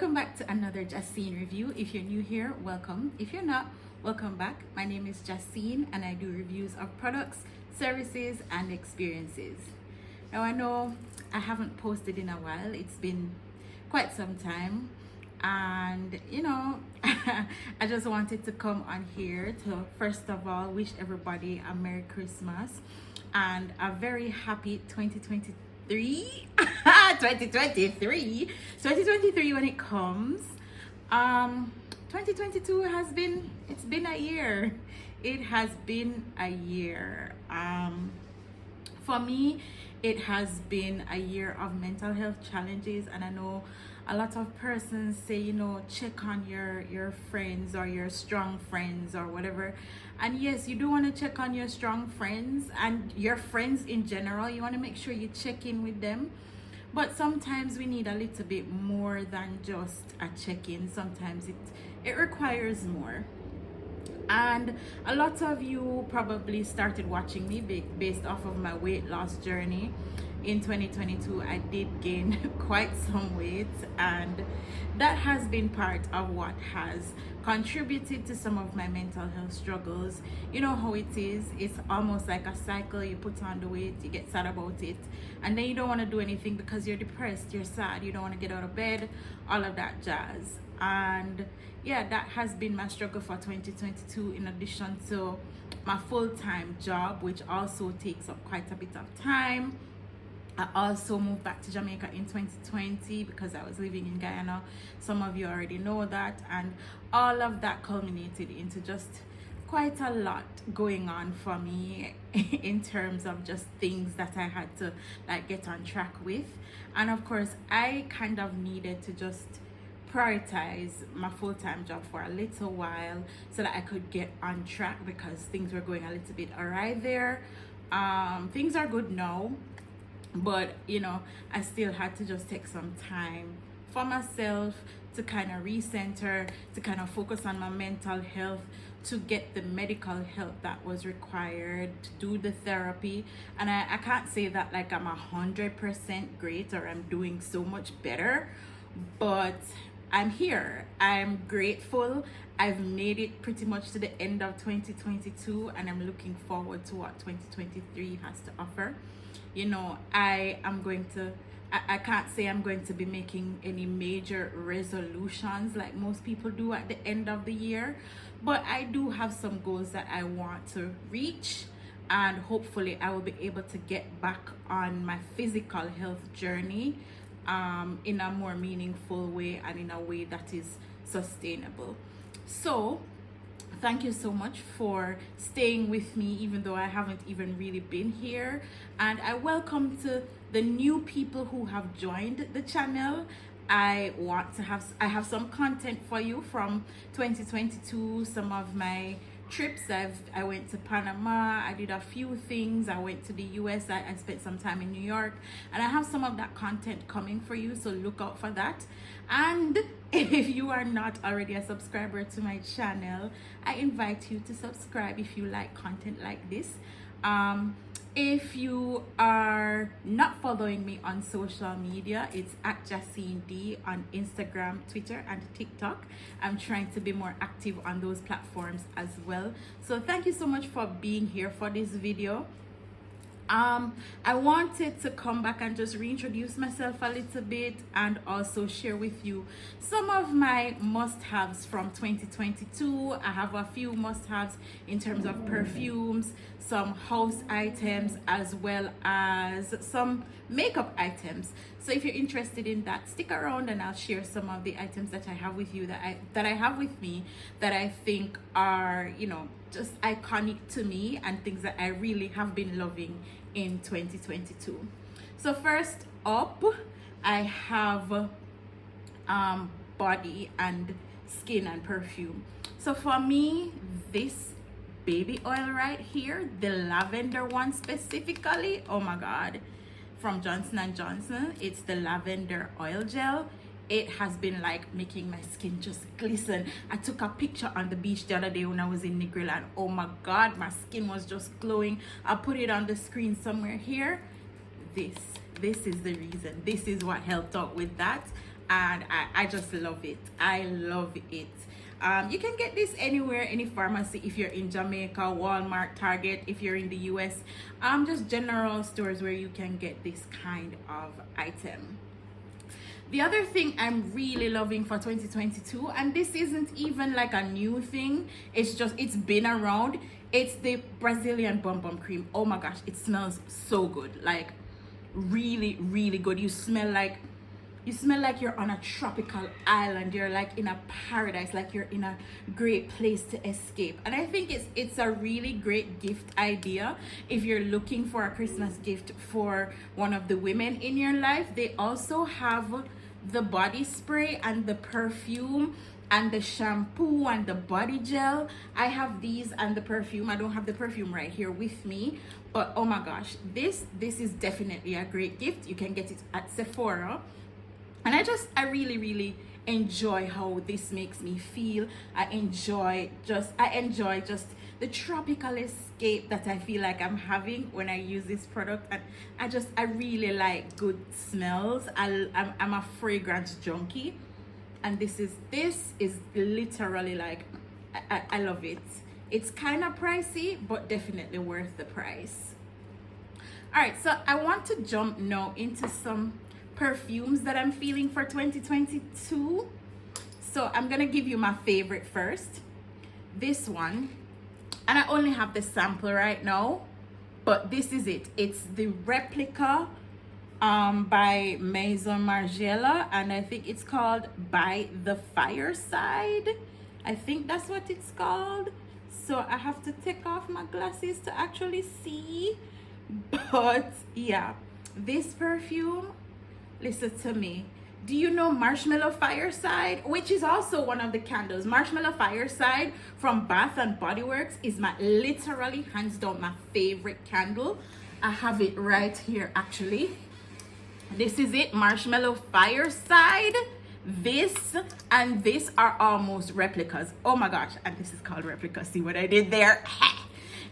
Welcome back to another Justine review. If you're new here, welcome. If you're not, welcome back. My name is Justine and I do reviews of products, services, and experiences. Now I know I haven't posted in a while. It's been quite some time, and I just wanted to come on here to first of all wish everybody a Merry Christmas and a very happy 2023 2023 when it comes. 2022 it's been a year. It has been a year. For me, it has been a year of mental health challenges, and I know a lot of persons say, check on your friends or your strong friends or whatever. And yes, you do want to check on your strong friends and your friends in general. You want to make sure you check in with them. But sometimes we need a little bit more than just a check-in. Sometimes it requires more. And a lot of you probably started watching me based off of my weight loss journey. In 2022, I did gain quite some weight, and that has been part of what has contributed to some of my mental health struggles. You know how it is. It's almost like a cycle. You put on the weight, you get sad about it, and then you don't want to do anything because you're depressed, you're sad, you don't want to get out of bed, all of that jazz. And yeah, that has been my struggle for 2022, in addition to my full-time job, which also takes up quite a bit of time. I also moved back to Jamaica in 2020 because I was living in Guyana. Some of you already know that, and all of that culminated into just quite a lot going on for me in terms of just things that I had to get on track with. And of course, I kind of needed to just prioritize my full-time job for a little while so that I could get on track, because things were going a little bit awry there. Things are good now, but I still had to just take some time for myself to kind of recenter, to kind of focus on my mental health, to get the medical help that was required, to do the therapy. And I can't say that like I'm 100% great or I'm doing so much better, but I'm here. I'm grateful. I've made it pretty much to the end of 2022, and I'm looking forward to what 2023 has to offer. I can't say I'm going to be making any major resolutions like most people do at the end of the year, but I do have some goals that I want to reach, and hopefully I will be able to get back on my physical health journey in a more meaningful way and in a way that is sustainable. So thank you so much for staying with me, even though I haven't even really been here. And I welcome to the new people who have joined the channel. I have some content for you from 2022, some of my trips. I went to Panama, I did a few things, I went to the US, I spent some time in New York, and I have some of that content coming for you, so look out for that. And if you are not already a subscriber to my channel, I invite you to subscribe if you like content like this. If you are not following me on social media, it's at Justine D on Instagram, Twitter, and TikTok. I'm trying to be more active on those platforms as well. So thank you so much for being here for this video. I wanted to come back and just reintroduce myself a little bit, and also share with you some of my must-haves from 2022. I have a few must-haves in terms of perfumes, some house items, as well as some makeup items. So if you're interested in that, stick around and I'll share some of the items that I have with you, that I have with me, that I think are just iconic to me, and things that I really have been loving in 2022. So first up, I have body and skin and perfume. So for me, this baby oil right here, the lavender one specifically, oh my god, from Johnson & Johnson, it's the lavender oil gel. It has been like making my skin just glisten. I took a picture on the beach the other day when I was in Negril, and oh my god, my skin was just glowing. I'll put it on the screen somewhere here. This is the reason. This is what helped out with that. and I just love it. I love it. You can get this anywhere, any pharmacy. If you're in Jamaica, Walmart, Target. If you're in the US, just general stores where you can get this kind of item. The other thing I'm really loving for 2022, and this isn't even like a new thing, it's been around. It's the Brazilian Bum Bum Cream. Oh my gosh, it smells so good. Like really, really good. You smell like you're on a tropical island. You're like in a paradise, like you're in a great place to escape. And I think it's a really great gift idea if you're looking for a Christmas gift for one of the women in your life. They also have the body spray and the perfume and the shampoo and the body gel. I have these and the perfume. I don't have the perfume right here with me, but oh my gosh, this is definitely a great gift. You can get it at Sephora. And I really, really enjoy how this makes me feel. I enjoy just the tropical escape that I feel like I'm having when I use this product. And I really like good smells. I'm a fragrance junkie, and this is literally like, I love it. It's kind of pricey, but definitely worth the price. All right, so I want to jump now into some perfumes that I'm feeling for 2022. So I'm gonna give you my favorite first. This one, and I only have the sample right now, but this is it. It's the Replica by Maison Margiela, and I think it's called By the Fireside. I think that's what it's called. So I have to take off my glasses to actually see. But yeah, this perfume, listen to me. Do you know Marshmallow Fireside, which is also one of the candles? Marshmallow Fireside from Bath and Body Works is my literally hands down my favorite candle. I have it right here actually. This is it, Marshmallow Fireside. This and this are almost replicas. Oh my gosh, and this is called Replica. See what I did there?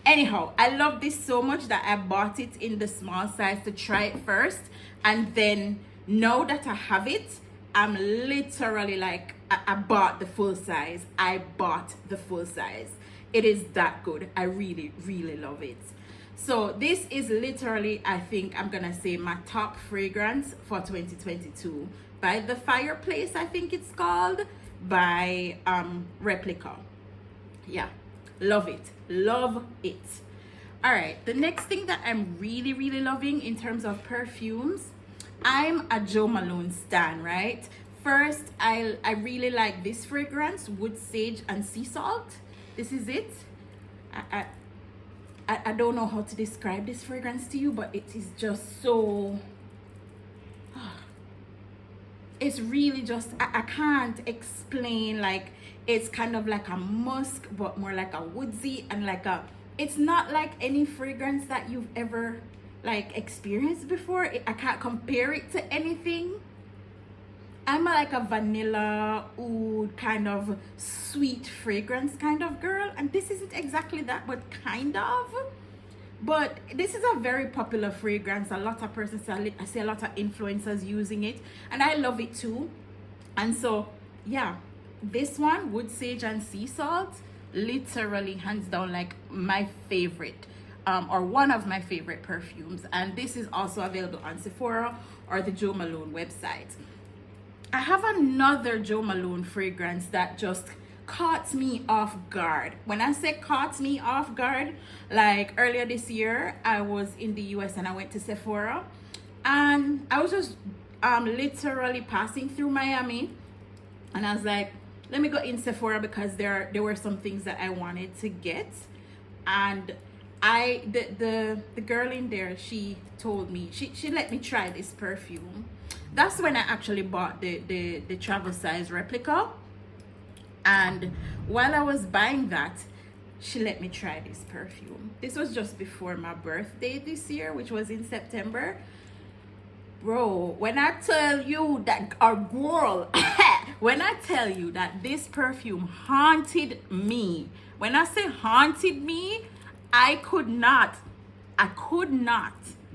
Anyhow, I love this so much that I bought it in the small size to try it first, and then now that I have it, I'm literally like, I bought the full size. I bought the full size. It is that good. I really, really love it. So this is literally, I think I'm gonna say, my top fragrance for 2022. By the Fireplace, I think it's called, by Replica. Yeah, love it. Love it. All right, the next thing that I'm really, really loving in terms of perfumes, I'm a Jo Malone stan, right? First, I really like this fragrance, Wood Sage and Sea Salt. This is it. I don't know how to describe this fragrance to you, but it is just so, it's really just, I can't explain. Like, it's kind of like a musk, but more like a woodsy, and like a, it's not like any fragrance that you've ever like experienced before. I can't compare it to anything. I'm like a vanilla oud kind of sweet fragrance kind of girl, and this isn't exactly that, but kind of. But this is a very popular fragrance. A lot of persons, I see a lot of influencers using it, and I love it too. And so yeah, this one, Wood Sage and Sea Salt, literally hands down like my favorite, or one of my favorite perfumes. And this is also available on Sephora or the Jo Malone website. I have another Jo Malone fragrance that just caught me off guard. When I say caught me off guard, like earlier this year, I was in the US and I went to Sephora, and I was just literally passing through Miami, and I was like, let me go in Sephora because there were some things that I wanted to get. And the girl in there, she told me, she let me try this perfume. That's when I actually bought the travel size Replica. And while I was buying that, she let me try this perfume. This was just before my birthday this year, which was in September. Bro, when I tell you that, our girl, when I tell you that this perfume haunted me, when I say haunted me, I could not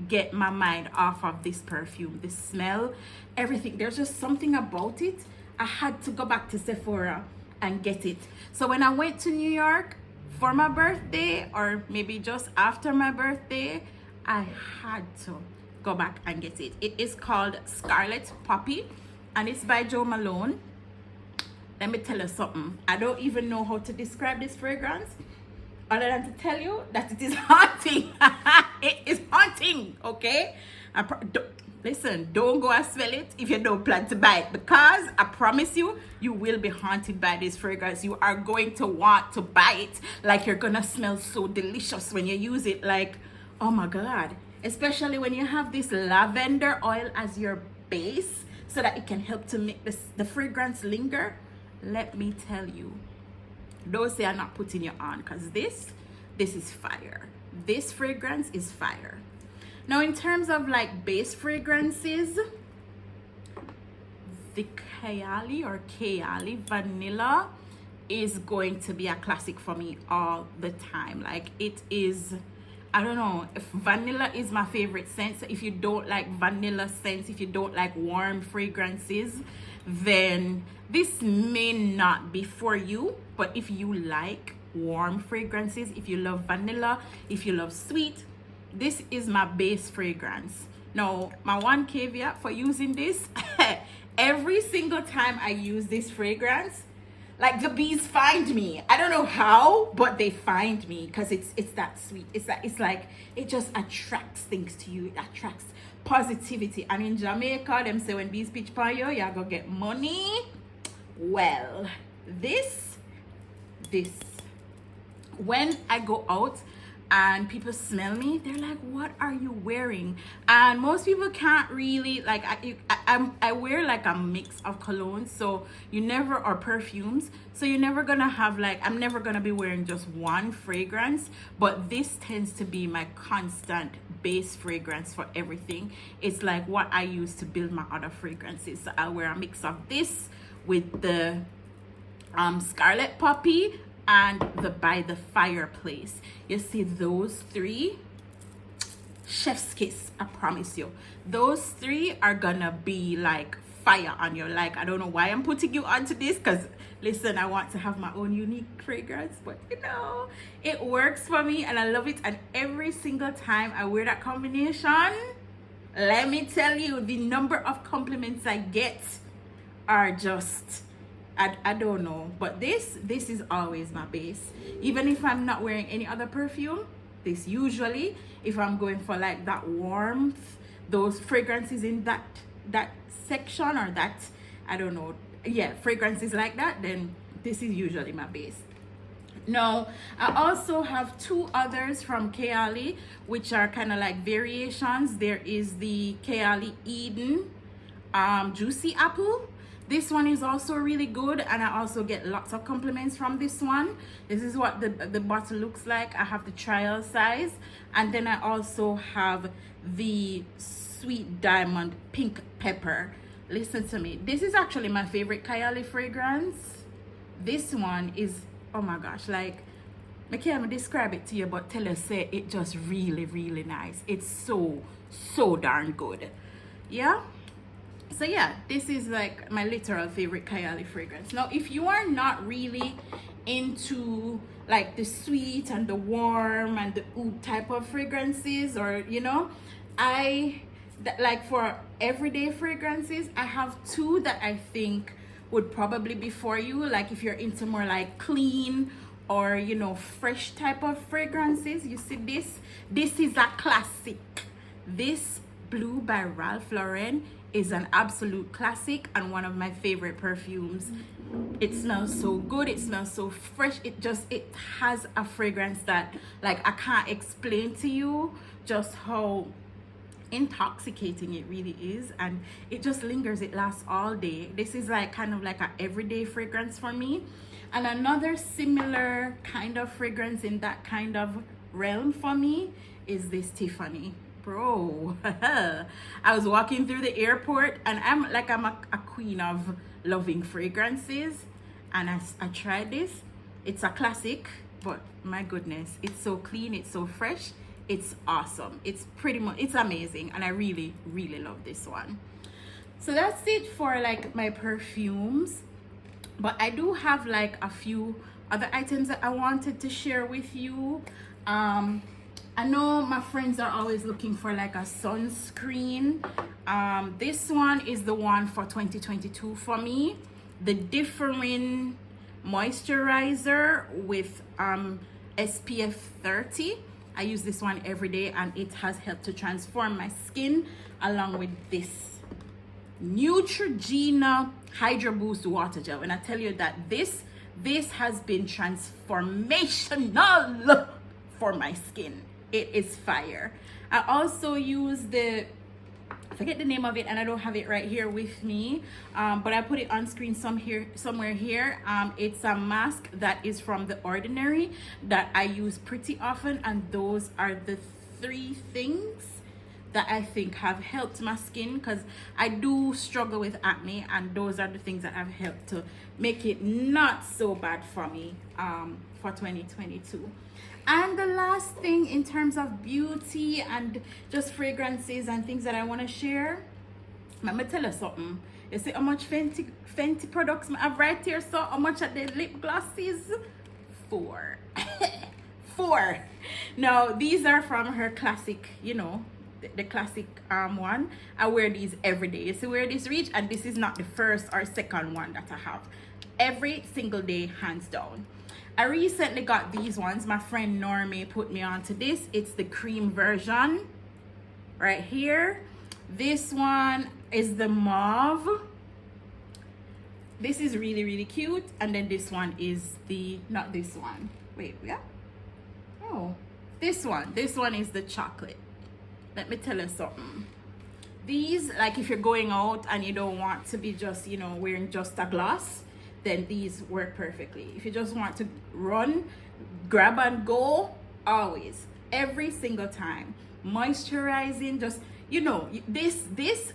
get my mind off of this perfume. The smell, everything. There's just something about it. I had to go back to Sephora and get it. So when I went to New York for my birthday, or maybe just after my birthday, I had to go back and get it. It is called Scarlet Poppy, and it's by Jo Malone. Let me tell you something. I don't even know how to describe this fragrance other than to tell you that it is haunting. It is haunting, okay? Listen, don't go and smell it if you don't plan to buy it, because I promise you, you will be haunted by this fragrance. You are going to want to buy it. Like, you're gonna smell so delicious when you use it. Like, oh my God. Especially when you have this lavender oil as your base, so that it can help to make the fragrance linger. Let me tell you, don't say I'm not putting you on, because this is fire. This fragrance is fire. Now, in terms of like base fragrances, the Kayali vanilla is going to be a classic for me all the time. Like, it is, I don't know, if vanilla is my favorite scent. So if you don't like vanilla scents, if you don't like warm fragrances, then this may not be for you. But if you like warm fragrances, if you love vanilla, if you love sweet, this is my base fragrance. Now, my one caveat for using this, every single time I use this fragrance, like, the bees find me. I don't know how, but they find me, because it's that sweet. It's like, it just attracts things to you. It attracts positivity. And in Jamaica, them say when bees pitch for you, you're gonna get money. Well, this, when I go out and people smell me, they're like, what are you wearing? And most people can't really, like, I wear like a mix of colognes, so you never, or perfumes, so you're never gonna have, like, I'm never gonna be wearing just one fragrance, but this tends to be my constant base fragrance for everything. It's like what I use to build my other fragrances. So I'll wear a mix of this with the Scarlet Poppy and the By the Fireplace. You see those three, chef's kiss, I promise you. Those three are gonna be like fire on you. Like, I don't know why I'm putting you onto this, because listen, I want to have my own unique fragrance, but you know, it works for me and I love it. And every single time I wear that combination, let me tell you, the number of compliments I get are just, I don't know, but this is always my base. Even if I'm not wearing any other perfume, this usually, if I'm going for like that warmth, those fragrances in that section, or that, I don't know, yeah, fragrances like that, then this is usually my base. Now, I also have two others from Kayali, which are kind of like variations. There is the Kayali Eden Juicy Apple. This one is also really good, and I also get lots of compliments from this one. This is what the bottle looks like. I have the trial size, and then I also have the Sweet Diamond Pink Pepper. Listen to me, this is actually my favorite Kayali fragrance. This one is, oh my gosh, like, I can't even describe it to you, but tell you, say it just really nice. It's so darn good. Yeah. So yeah, this is like my literal favorite Kayali fragrance. Now, if you are not really into like the sweet and the warm and the oud type of fragrances, or you know, like for everyday fragrances, I have two that I think would probably be for you. Like, if you're into more like clean or, you know, fresh type of fragrances, you see this is a classic. This Blue by Ralph Lauren is an absolute classic and one of my favorite perfumes. It smells so good, it smells so fresh, it has a fragrance that, like, I can't explain to you just how intoxicating it really is, and it just lingers, it lasts all day. This is like kind of like an everyday fragrance for me. And another similar kind of fragrance in that kind of realm for me is this Tiffany. Bro, I was walking through the airport, and I'm a queen of loving fragrances, and I tried this. It's a classic, but my goodness, it's so clean, it's so fresh, It's awesome. It's pretty much, it's amazing, and I really love this one. So that's it for like my perfumes, but I do have like a few other items that I wanted to share with you. I know my friends are always looking for like a sunscreen. This one is the one for 2022 for me, the differing moisturizer with SPF 30. I use this one every day, and it has helped to transform my skin, along with this Neutrogena Hydro Boost Water Gel. And I tell you that this has been transformational for my skin. It is fire. I also use I forget the name of it, and I don't have it right here with me, but I put it on screen somewhere here. It's a mask that is from The Ordinary that I use pretty often, and those are the 3 things that I think have helped my skin, because I do struggle with acne, and those are the things that have helped to make it not so bad for me for 2022. And the last thing in terms of beauty and just fragrances and things that I want to share, let me tell you something. You see how much Fenty products I have right here? So how much are the lip glosses? 4. 4. Now these are from her classic, you know, the classic one. I wear these every day. You see where this reach? And this is not the first or second one that I have. Every single day, hands down. I recently got these ones. My friend Normie put me onto this. It's the cream version right here. This one is the mauve. This is really cute. And then this one is not this one. Wait, yeah. Oh, this one is the chocolate. Let me tell you something. These, like if you're going out and you don't want to be just, you know, wearing just a gloss, then these work perfectly. If you just want to run, grab and go, always, every single time. Moisturizing, just, you know, this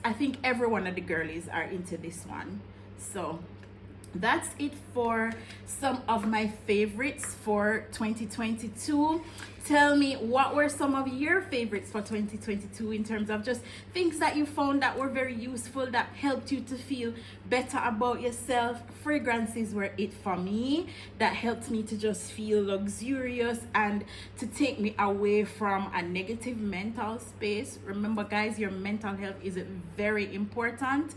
I think every one of the girlies are into this one. So that's it for some of my favorites for 2022. Tell me, what were some of your favorites for 2022 in terms of just things that you found that were very useful, that helped you to feel better about yourself? Fragrances were it for me. That helped me to just feel luxurious and to take me away from a negative mental space. Remember, guys, your mental health is very important.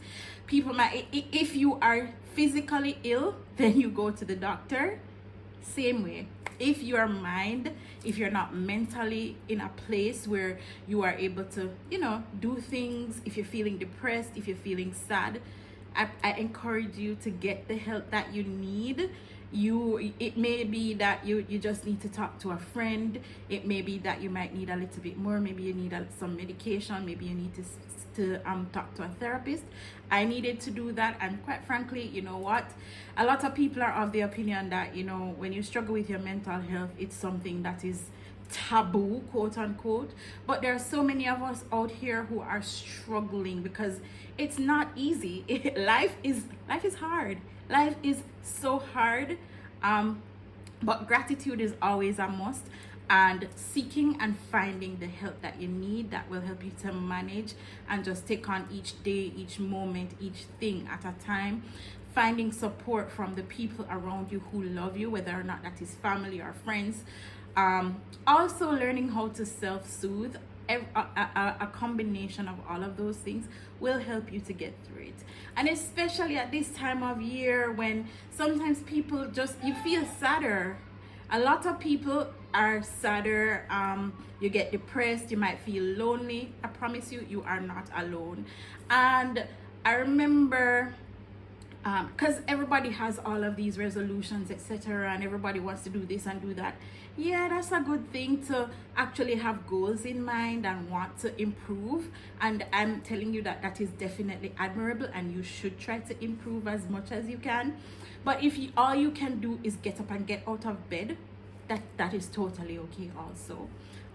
People might, if you are physically ill, then you go to the doctor. Same way, if your mind, if you're not mentally in a place where you are able to, you know, do things, if you're feeling depressed, if you're feeling sad, I encourage you to get the help that you need. It may be that you just need to talk to a friend. It may be that you might need a little bit more. Maybe you need some medication. Maybe you need to talk to a therapist. I needed to do that, and quite frankly, you know what, a lot of people are of the opinion that, you know, when you struggle with your mental health, it's something that is taboo, quote unquote. But there are so many of us out here who are struggling because it's not easy. Life is hard. Life is so hard. But gratitude is always a must, and seeking and finding the help that you need that will help you to manage and just take on each day, each moment, each thing at a time. Finding support from the people around you who love you, whether or not that is family or friends. Also learning how to self-soothe. A combination of all of those things will help you to get through it. And especially at this time of year when sometimes people you feel sadder. A lot of people are sadder. You get depressed, you might feel lonely. I promise you, you are not alone. And I remember, because everybody has all of these resolutions, etc., and everybody wants to do this and do that. Yeah, that's a good thing to actually have goals in mind and want to improve, and I'm telling you that is definitely admirable, and you should try to improve as much as you can. But if all you can do is get up and get out of bed, that is totally okay also.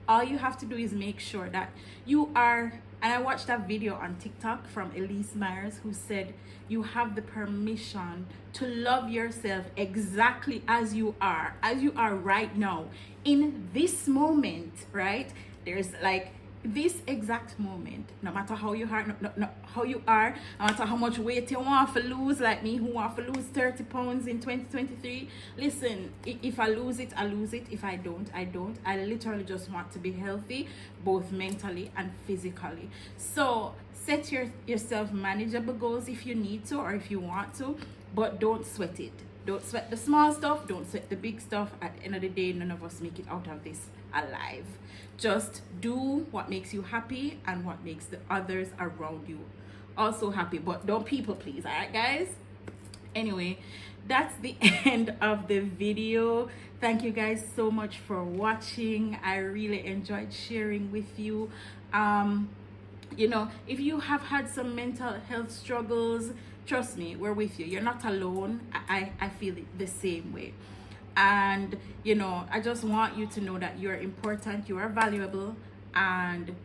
All you have to do is make sure that you are, and I watched that video on TikTok from Elise Myers who said you have the permission to love yourself exactly as you are right now in this moment, right? There's like this exact moment, no matter how you are, how you are, no matter how much weight you want to lose, like me who want to lose 30 pounds in 2023. Listen, if I lose it, I lose it. If I don't, I don't. I literally just want to be healthy, both mentally and physically. So set yourself manageable goals if you need to or if you want to, but don't sweat it. Don't sweat the small stuff, don't sweat the big stuff. At the end of the day, none of us make it out of this alive. Just do what makes you happy and what makes the others around you also happy, but don't people please. All right, guys? Anyway, that's the end of the video. Thank you guys so much for watching. I really enjoyed sharing with you. You know, if you have had some mental health struggles, trust me, we're with you. You're not alone. I feel it the same way. And you know, I just want you to know that you're important, you are valuable, and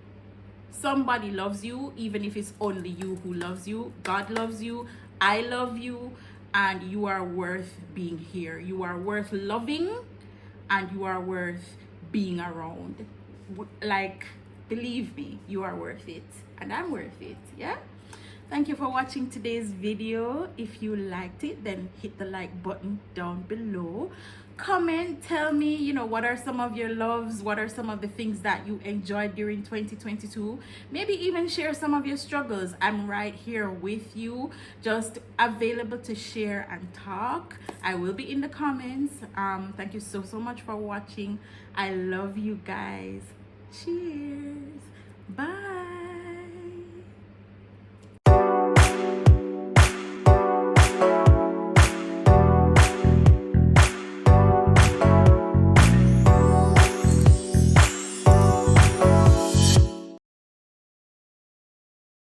somebody loves you, even if it's only you who loves you. God loves you, I love you, and you are worth being here. You are worth loving, and you are worth being around. Like, believe me, you are worth it, and I'm worth it. Yeah. Thank you for watching today's video. If you liked it, then hit the like button down below. Comment, tell me, you know, what are some of your loves, what are some of the things that you enjoyed during 2022. Maybe even share some of your struggles. I'm right here with you, just available to share and talk. I will be in the comments. Thank you so much for watching. I love you guys. Cheers. Bye.